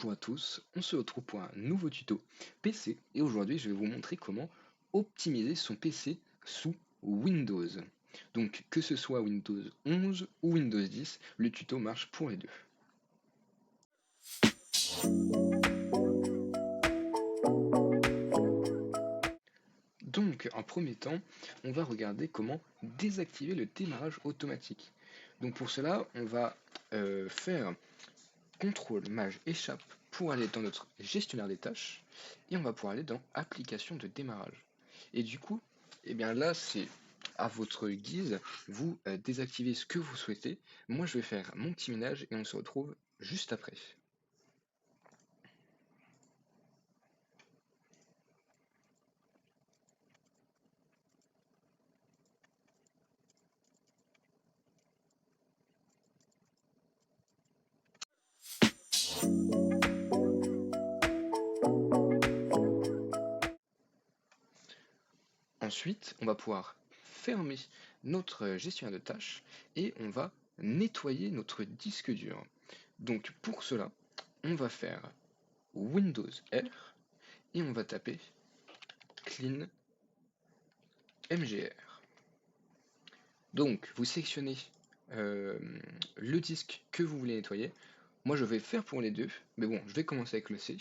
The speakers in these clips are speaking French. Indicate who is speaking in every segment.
Speaker 1: Bonjour à tous, on se retrouve pour un nouveau tuto PC et aujourd'hui je vais vous montrer comment optimiser son PC sous Windows. Donc que ce soit Windows 11 ou Windows 10, le tuto marche pour les deux. Donc en premier temps, on va regarder comment désactiver le démarrage automatique. Donc pour cela, on va faire CTRL Maj échappe pour aller dans notre gestionnaire des tâches et on va pouvoir aller dans application de démarrage. Et du coup, eh bien là c'est à votre guise, vous désactivez ce que vous souhaitez. Moi je vais faire mon petit ménage et on se retrouve juste après. Ensuite, on va pouvoir fermer notre gestionnaire de tâches et on va nettoyer notre disque dur. Donc pour cela, on va faire Windows R et on va taper clean mgr. Donc vous sélectionnez euh, le disque que vous voulez nettoyer. Moi je vais faire pour les deux, mais bon, je vais commencer avec le C.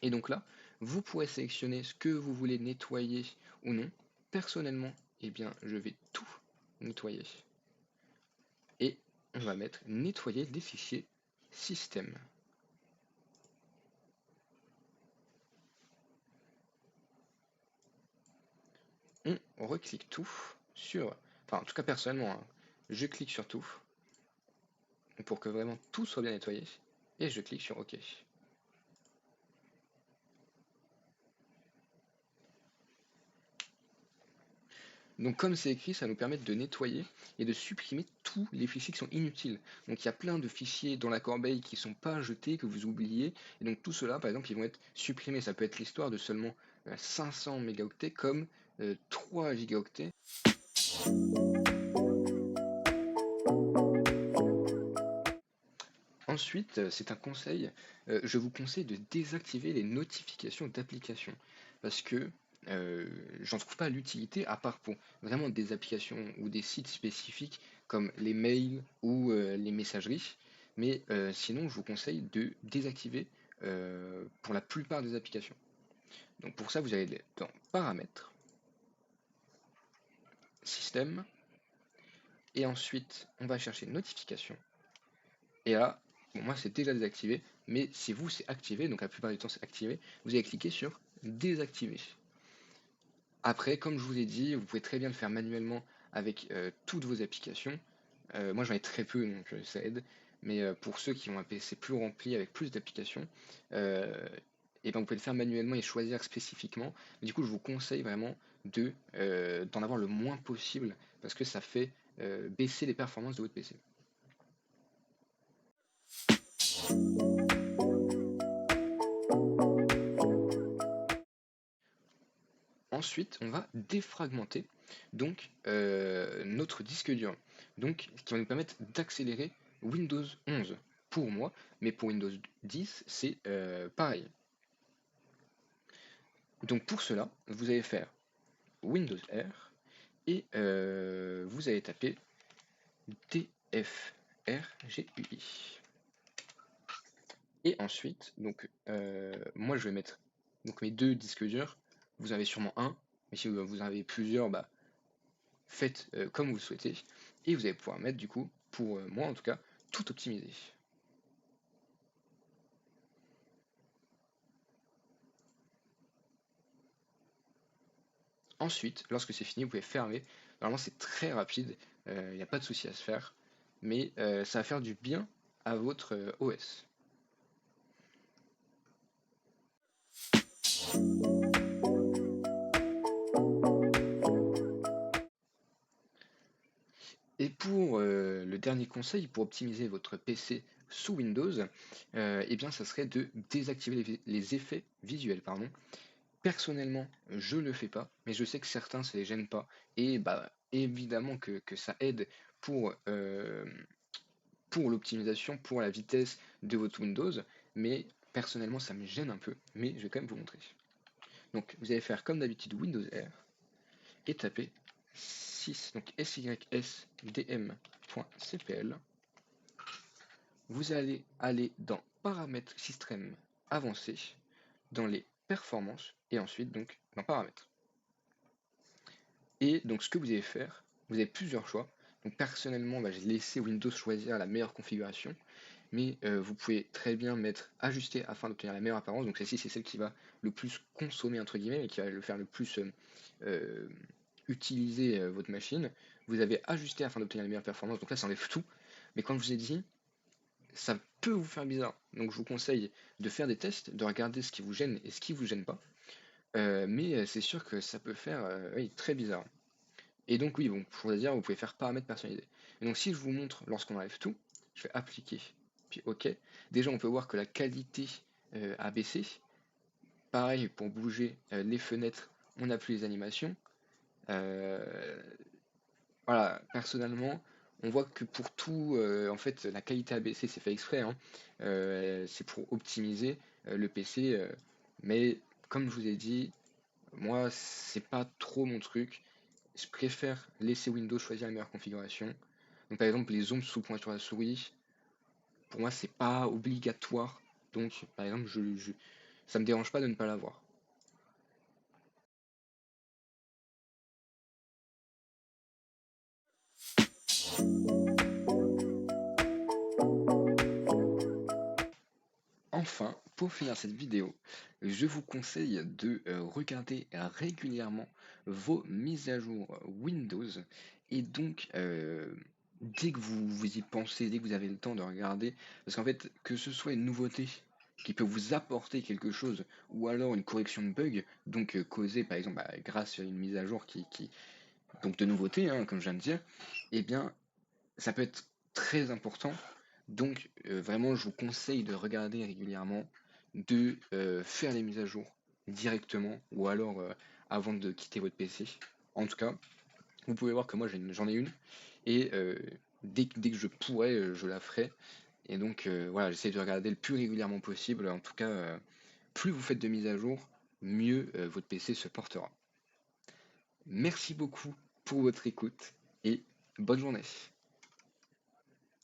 Speaker 1: Et donc là, vous pourrez sélectionner ce que vous voulez nettoyer ou non. Personnellement, eh bien, je vais tout nettoyer. Et on va mettre nettoyer les fichiers système. On reclique tout sur, enfin en tout cas personnellement, hein, je clique sur tout pour que vraiment tout soit bien nettoyé et je clique sur OK. Donc comme c'est écrit, ça nous permet de nettoyer et de supprimer tous les fichiers qui sont inutiles. Donc il y a plein de fichiers dans la corbeille qui ne sont pas jetés, que vous oubliez, et donc tout cela par exemple ils vont être supprimés. Ça peut être l'histoire de seulement 500 mégaoctets comme 3 gigaoctets. Ensuite, c'est un conseil, je vous conseille de désactiver les notifications d'applications parce que j'en trouve pas l'utilité à part pour vraiment des applications ou des sites spécifiques comme les mails ou les messageries. Mais sinon, je vous conseille de désactiver pour la plupart des applications. Donc pour ça, vous allez dans Paramètres, Système, et ensuite on va chercher Notifications. Et là, bon, moi c'est déjà désactivé, mais si vous c'est activé, donc la plupart du temps c'est activé, vous allez cliquer sur désactiver. Après, comme je vous ai dit, vous pouvez très bien le faire manuellement avec toutes vos applications. Moi j'en ai très peu, donc ça aide. Mais pour ceux qui ont un PC plus rempli avec plus d'applications, et ben vous pouvez le faire manuellement et choisir spécifiquement. Mais du coup, je vous conseille vraiment d'en avoir le moins possible parce que ça fait baisser les performances de votre PC. Ensuite, on va défragmenter donc notre disque dur. Donc, ce qui va nous permettre d'accélérer Windows 11 pour moi, mais pour Windows 10, c'est pareil. Donc pour cela, vous allez faire Windows R et vous allez taper DFRGUI. Et ensuite, donc moi je vais mettre donc mes deux disques durs. Vous avez sûrement un, mais si vous en avez plusieurs, bah, faites comme vous le souhaitez, et vous allez pouvoir mettre du coup, pour moi en tout cas, tout optimiser. Ensuite, lorsque c'est fini, vous pouvez fermer. Normalement c'est très rapide, il n'y a pas de souci à se faire, mais ça va faire du bien à votre OS. Et pour le dernier conseil, pour optimiser votre PC sous Windows, eh bien ça serait de désactiver les effets visuels, pardon. Personnellement, je le fais pas, mais je sais que certains ça les gêne pas. Et bah évidemment que ça aide pour, pour l'optimisation, pour la vitesse de votre Windows, mais personnellement ça me gêne un peu, mais je vais quand même vous montrer. Donc vous allez faire comme d'habitude Windows R et taper 6, donc sysdm.cpl. Vous allez aller dans Paramètres système avancés, dans les performances, et ensuite donc dans Paramètres. Et donc ce que vous allez faire, vous avez plusieurs choix. Donc personnellement, j'ai laissé Windows choisir la meilleure configuration, mais vous pouvez très bien mettre ajuster afin d'obtenir la meilleure apparence. Donc celle-ci, c'est celle qui va le plus consommer entre guillemets et qui va le faire le plus utiliser votre machine. Vous avez ajusté afin d'obtenir la meilleure performance. Donc là, ça enlève tout. Mais comme je vous ai dit, ça peut vous faire bizarre. Donc je vous conseille de faire des tests, de regarder ce qui vous gêne et ce qui vous gêne pas. Mais c'est sûr que ça peut faire oui, très bizarre. Et donc oui, bon, pour dire, vous pouvez faire paramètres personnalisés. Et donc si je vous montre lorsqu'on enlève tout, je fais appliquer, puis OK. Déjà on peut voir que la qualité a baissé. Pareil pour bouger les fenêtres, on n'a plus les animations. Voilà, personnellement, on voit que pour tout, en fait, la qualité a baissé, c'est fait exprès, hein. C'est pour optimiser le PC. Mais comme je vous ai dit, moi, c'est pas trop mon truc. Je préfère laisser Windows choisir la meilleure configuration. Donc par exemple, les zooms sous point sur la souris, pour moi, c'est pas obligatoire. Donc par exemple, ça me dérange pas de ne pas l'avoir. Enfin, pour finir cette vidéo, je vous conseille de regarder régulièrement vos mises à jour Windows. Et donc, dès que vous y pensez, dès que vous avez le temps de regarder, parce qu'en fait, que ce soit une nouveauté qui peut vous apporter quelque chose, ou alors une correction de bug, donc causée par exemple grâce à une mise à jour donc de nouveauté, hein, comme je viens de dire, eh bien, ça peut être très important. Donc, vraiment, je vous conseille de regarder régulièrement, de faire les mises à jour directement ou alors avant de quitter votre PC. En tout cas, vous pouvez voir que moi j'en ai une et dès que je pourrai, je la ferai. Et donc, voilà, j'essaie de regarder le plus régulièrement possible. En tout cas, plus vous faites de mises à jour, mieux votre PC se portera. Merci beaucoup pour votre écoute et bonne journée.